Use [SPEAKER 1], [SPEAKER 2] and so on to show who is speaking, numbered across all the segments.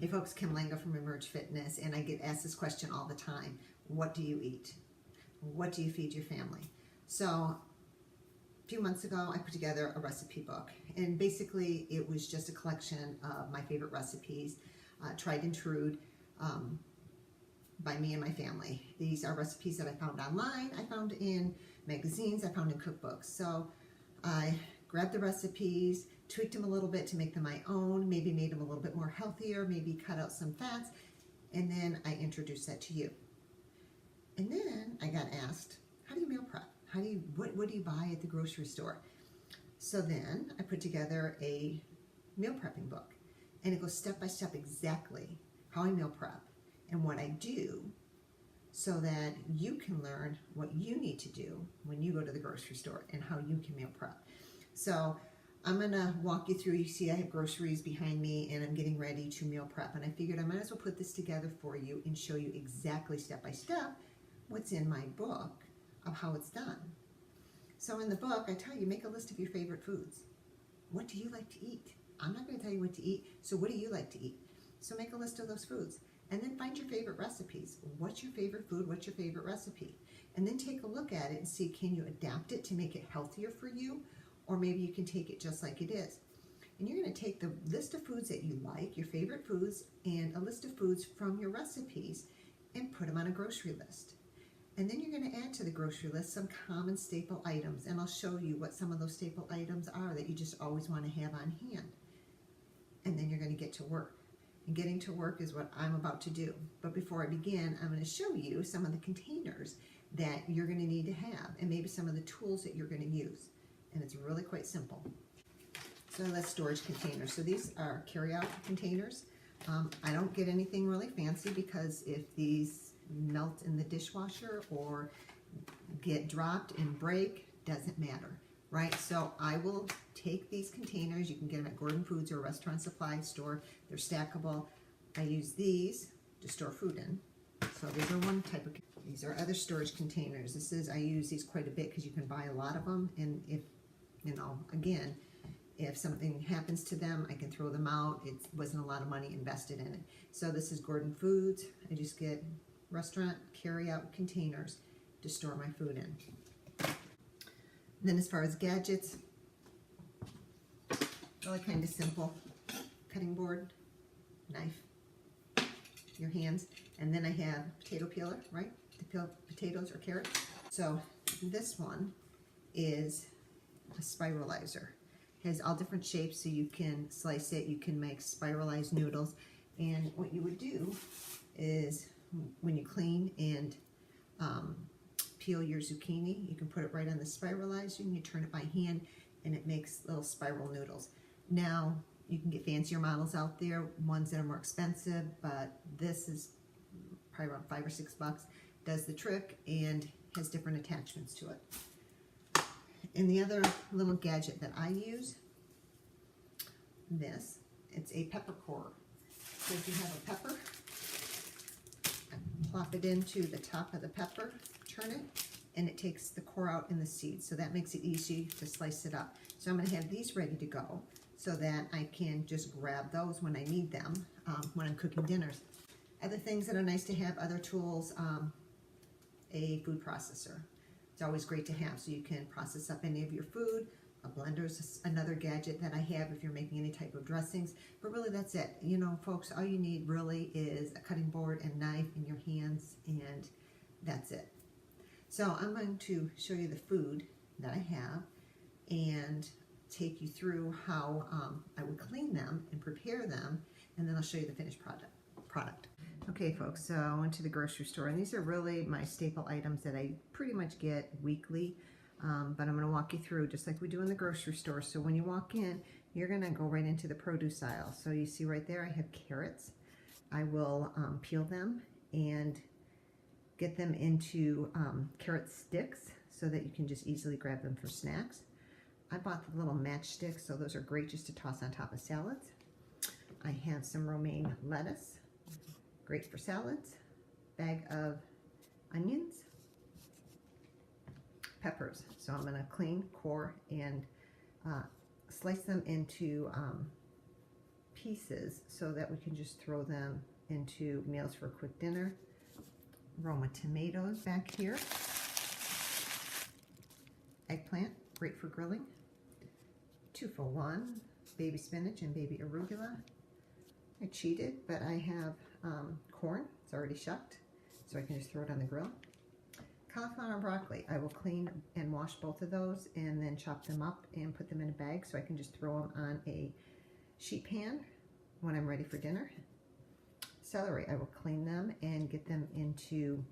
[SPEAKER 1] Hey folks, Kim Lango from Emerge Fitness, and I get asked this question all the time. What do you eat? What do you feed your family? So a few months ago, I put together a recipe book, and basically it was just a collection of my favorite recipes, tried and true, by me and my family. These are recipes that I found online, I found in magazines, I found in cookbooks. So I grabbed the recipes, tweaked them a little bit to make them my own, maybe made them a little bit more healthier, maybe cut out some fats, and then I introduced that to you. And then I got asked, how do you meal prep? What do you buy at the grocery store? So then I put together a meal prepping book, and it goes step by step exactly how I meal prep and what I do, so that you can learn what you need to do when you go to the grocery store and how you can meal prep. So I'm gonna walk you through. You see I have groceries behind me and I'm getting ready to meal prep, and I figured I might as well put this together for you and show you exactly step by step what's in my book of how it's done. So in the book, I tell you, make a list of your favorite foods. What do you like to eat? I'm not gonna tell you what to eat, so what do you like to eat? So make a list of those foods. And then find your favorite recipes. What's your favorite food? What's your favorite recipe? And then take a look at it and see, can you adapt it to make it healthier for you? Or maybe you can take it just like it is. And you're going to take the list of foods that you like, your favorite foods, and a list of foods from your recipes, and put them on a grocery list. And then you're going to add to the grocery list some common staple items. And I'll show you what some of those staple items are that you just always want to have on hand. And then you're going to get to work. And getting to work is what I'm about to do. But before I begin, I'm going to show you some of the containers that you're going to need to have, and maybe some of the tools that you're going to use. And it's really quite simple. So that's storage containers. So these are carry-out containers. I don't get anything really fancy, because if these melt in the dishwasher or get dropped and break, doesn't matter, right? So I will take these containers. You can get them at Gordon Foods or a restaurant supply store. They're stackable. I use these to store food in. So these are one type of, these are other storage containers. I use these quite a bit because you can buy a lot of them. And if, again, if something happens to them, I can throw them out. It wasn't a lot of money invested in it. So this is Gordon Foods. I just get restaurant carry-out containers to store my food in. Then as far as gadgets, really kind of simple. Cutting board, knife, your hands, and then I have potato peeler, right? To peel potatoes or carrots. So this one is a spiralizer. It has all different shapes, so you can slice it, you can make spiralized noodles. And what you would do is, when you clean and peel your zucchini, you can put it right on the spiralizer and you turn it by hand and it makes little spiral noodles. Now, you can get fancier models out there, ones that are more expensive, but this is probably around $5 or $6, does the trick and has different attachments to it. And the other little gadget that I use, it's a pepper core. So if you have a pepper, plop it into the top of the pepper, turn it, and it takes the core out and the seeds. So that makes it easy to slice it up. So I'm going to have these ready to go so that I can just grab those when I need them, when I'm cooking dinners. Other things that are nice to have, other tools, a food processor. It's always great to have, so you can process up any of your food. A blender is another gadget that I have if you're making any type of dressings. But really, that's it. Folks, all you need really is a cutting board and knife in your hands, and that's it. So I'm going to show you the food that I have and take you through how I would clean them and prepare them, and then I'll show you the finished product. Okay, folks, so I went to the grocery store, and these are really my staple items that I pretty much get weekly, but I'm going to walk you through just like we do in the grocery store. So when you walk in, you're going to go right into the produce aisle. So you see right there, I have carrots. I will peel them and get them into carrot sticks so that you can just easily grab them for snacks. I bought the little matchsticks, so those are great just to toss on top of salads. I have some romaine lettuce, great for salads. Bag of onions, peppers. So I'm going to clean, core, and slice them into pieces so that we can just throw them into meals for a quick dinner. Roma tomatoes back here. Eggplant, great for grilling. 2 for 1, baby spinach and baby arugula. I cheated, but I have corn. It's already shucked, so I can just throw it on the grill. Cauliflower and broccoli. I will clean and wash both of those and then chop them up and put them in a bag so I can just throw them on a sheet pan when I'm ready for dinner. Celery, I will clean them and get them into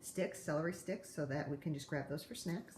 [SPEAKER 1] sticks, celery sticks, so that we can just grab those for snacks.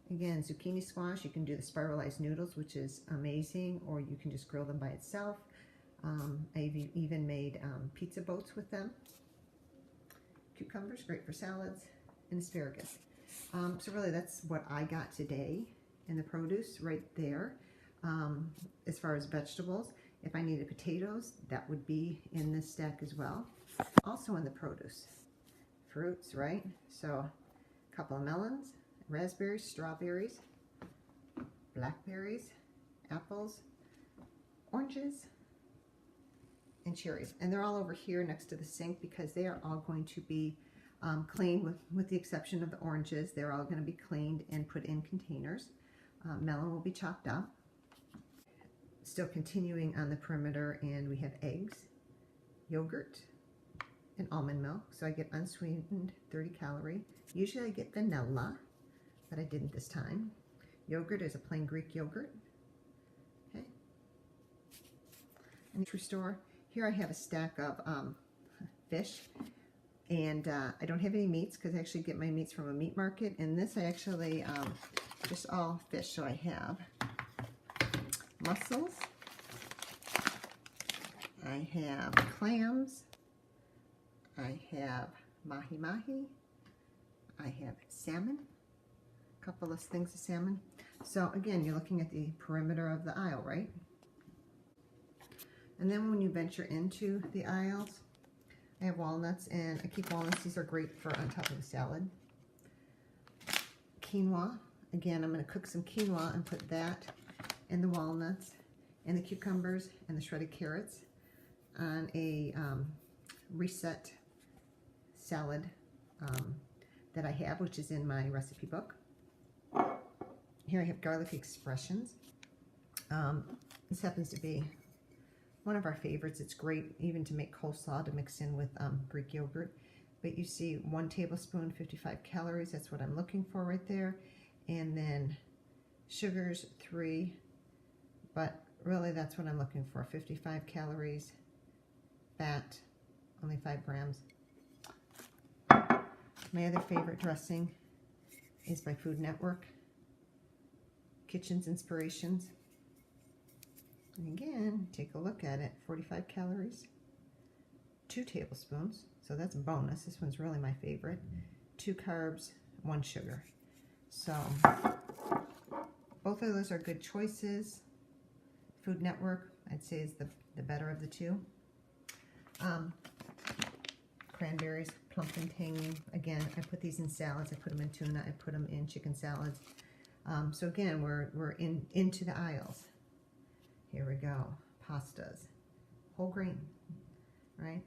[SPEAKER 1] Again, zucchini squash, you can do the spiralized noodles, which is amazing, or you can just grill them by itself. I've even made pizza boats with them. Cucumbers, great for salads, and asparagus. So really that's what I got today in the produce right there. As far as vegetables, if I needed potatoes, that would be in this stack as well. Also in the produce. Fruits, right? So a couple of melons, raspberries, strawberries, blackberries, apples, oranges, and cherries. And they're all over here next to the sink because they are all going to be cleaned with the exception of the oranges. They're all going to be cleaned and put in containers. Melon will be chopped up. Still continuing on the perimeter, and we have eggs, yogurt, and almond milk. So I get unsweetened, 30 calorie. Usually I get vanilla, but I didn't this time. Yogurt is a plain Greek yogurt. Okay. In the grocery store, here I have a stack of fish, and I don't have any meats because I actually get my meats from a meat market. And this I actually just all fish. So I have mussels, I have clams, I have mahi-mahi, I have salmon, a couple of things of salmon. So again, you're looking at the perimeter of the aisle, right? And then when you venture into the aisles, I have walnuts, and I keep walnuts. These are great for on top of a salad. Quinoa. Again, I'm going to cook some quinoa and put that and the walnuts and the cucumbers and the shredded carrots on a reset salad that I have, which is in my recipe book. Here I have garlic expressions. This happens to be one of our favorites. It's great even to make coleslaw to mix in with Greek yogurt. But you see 1 tablespoon, 55 calories. That's what I'm looking for right there. And then sugars, 3. But really that's what I'm looking for, 55 calories, fat, only 5 grams. My other favorite dressing is by Food Network, Kitchen's Inspirations. And again, take a look at it, 45 calories, 2 tablespoons, so that's a bonus. This one's really my favorite. 2 carbs, 1 sugar. So both of those are good choices. Food Network, I'd say, is the better of the two. Cranberries, plump and tangy. Again, I put these in salads. I put them in tuna. I put them in chicken salads. So again, we're into the aisles. Here we go. Pastas, whole grain, right?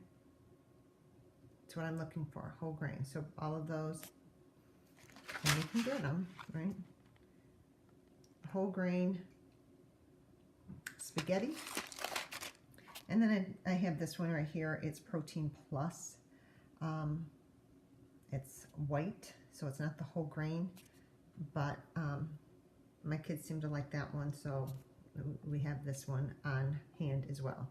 [SPEAKER 1] That's what I'm looking for, whole grain. So all of those, and you can get them, right? Whole grain spaghetti. And then I have this one right here. It's Protein Plus. It's white, so it's not the whole grain, but my kids seem to like that one, so we have this one on hand as well.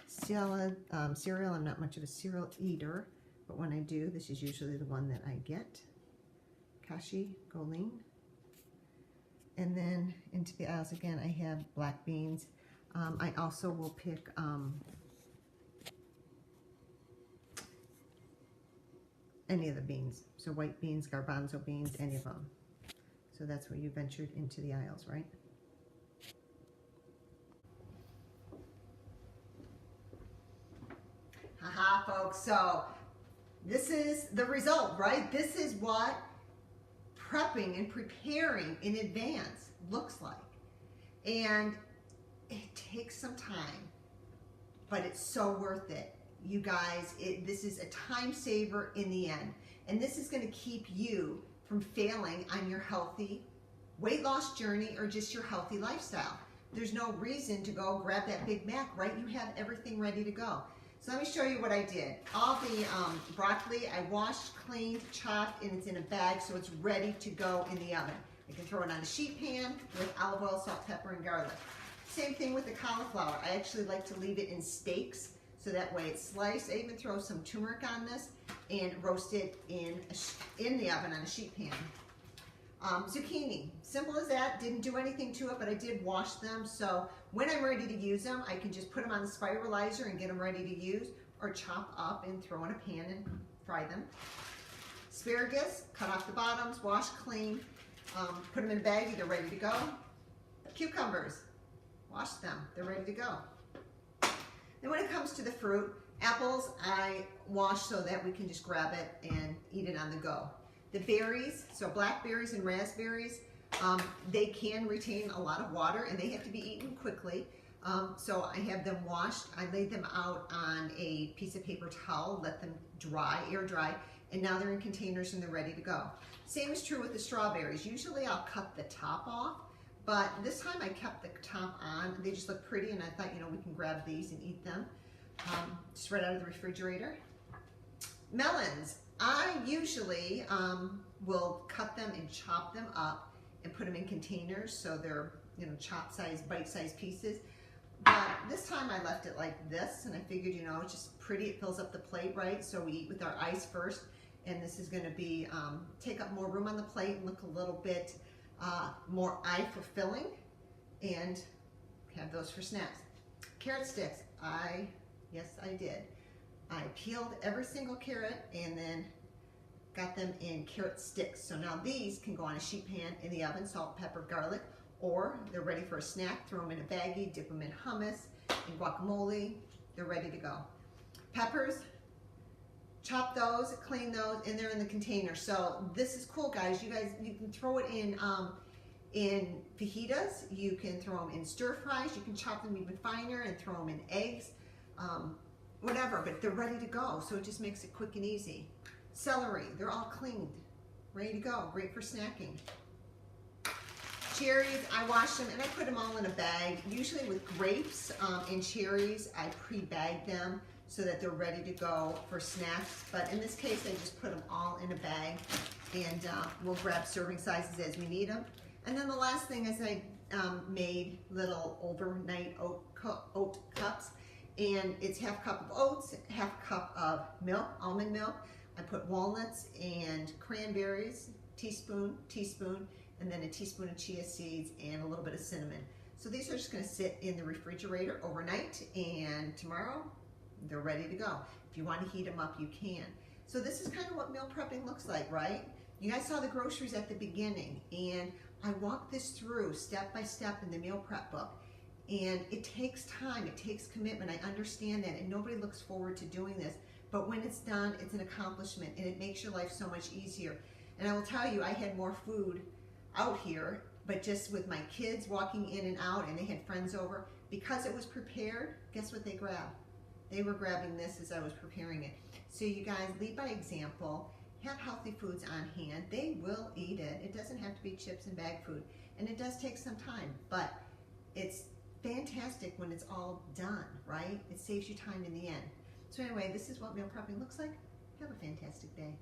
[SPEAKER 1] Cereal, I'm not much of a cereal eater, but when I do, this is usually the one that I get. Kashi Goleen. And then into the aisles again, I have black beans. I also will pick any of the beans. So white beans, garbanzo beans, any of them. So that's where you ventured into the aisles, right? Haha, folks. So this is the result, right? This is what prepping and preparing in advance looks like. And it takes some time, but it's so worth it. You guys, this is a time saver in the end. And this is gonna keep you from failing on your healthy weight loss journey or just your healthy lifestyle. There's no reason to go grab that Big Mac, right? You have everything ready to go. So let me show you what I did. All the broccoli I washed, cleaned, chopped, and it's in a bag, so it's ready to go in the oven. I can throw it on a sheet pan with olive oil, salt, pepper, and garlic. Same thing with the cauliflower. I actually like to leave it in steaks, so that way it's sliced. I even throw some turmeric on this and roast it in the oven on a sheet pan. Zucchini, simple as that, didn't do anything to it, but I did wash them, so when I'm ready to use them, I can just put them on the spiralizer and get them ready to use, or chop up and throw in a pan and fry them. Asparagus, cut off the bottoms, wash clean, put them in a baggie, they're ready to go. Cucumbers, wash them, they're ready to go. Then when it comes to the fruit, apples I wash so that we can just grab it and eat it on the go. The berries, so blackberries and raspberries, they can retain a lot of water and they have to be eaten quickly. So I have them washed, I laid them out on a piece of paper towel, let them dry, air dry, and now they're in containers and they're ready to go. Same is true with the strawberries. Usually I'll cut the top off, but this time I kept the top on. They just look pretty and I thought, we can grab these and eat them. Just right out of the refrigerator. Melons. I usually will cut them and chop them up and put them in containers so they're chop-sized, bite-sized pieces. But this time I left it like this and I figured, it's just pretty, it fills up the plate, right? So we eat with our eyes first, and this is gonna be, take up more room on the plate and look a little bit more eye-fulfilling, and have those for snacks. Carrot sticks, yes I did. I peeled every single carrot and then got them in carrot sticks. So now these can go on a sheet pan in the oven, salt, pepper, garlic, or they're ready for a snack. Throw them in a baggie, dip them in hummus and guacamole. They're ready to go. Peppers, chop those, clean those, and they're in the container. So this is cool, guys. You can throw it in fajitas. You can throw them in stir fries. You can chop them even finer and throw them in eggs. Whatever, but they're ready to go, so it just makes it quick and easy. Celery, they're all cleaned, ready to go, great for snacking. Cherries, I wash them and I put them all in a bag. Usually with grapes and cherries, I pre-bag them so that they're ready to go for snacks, but in this case, I just put them all in a bag, and we'll grab serving sizes as we need them. And then the last thing is I made little overnight oat cups. And it's half cup of oats, half cup of milk, almond milk. I put walnuts and cranberries, teaspoon, and then a teaspoon of chia seeds and a little bit of cinnamon. So these are just gonna sit in the refrigerator overnight, and tomorrow they're ready to go. If you wanna heat them up, you can. So this is kind of what meal prepping looks like, right? You guys saw the groceries at the beginning, and I walked this through step by step in the meal prep book. And it takes time, it takes commitment, I understand that, and nobody looks forward to doing this, but when it's done, it's an accomplishment, and it makes your life so much easier. And I will tell you, I had more food out here, but just with my kids walking in and out, and they had friends over, because it was prepared, guess what they grabbed? They were grabbing this as I was preparing it. So you guys, lead by example, have healthy foods on hand, they will eat it. It doesn't have to be chips and bag food, and it does take some time, but it's fantastic when it's all done, right? It saves you time in the end. So anyway, this is what meal prepping looks like. Have a fantastic day.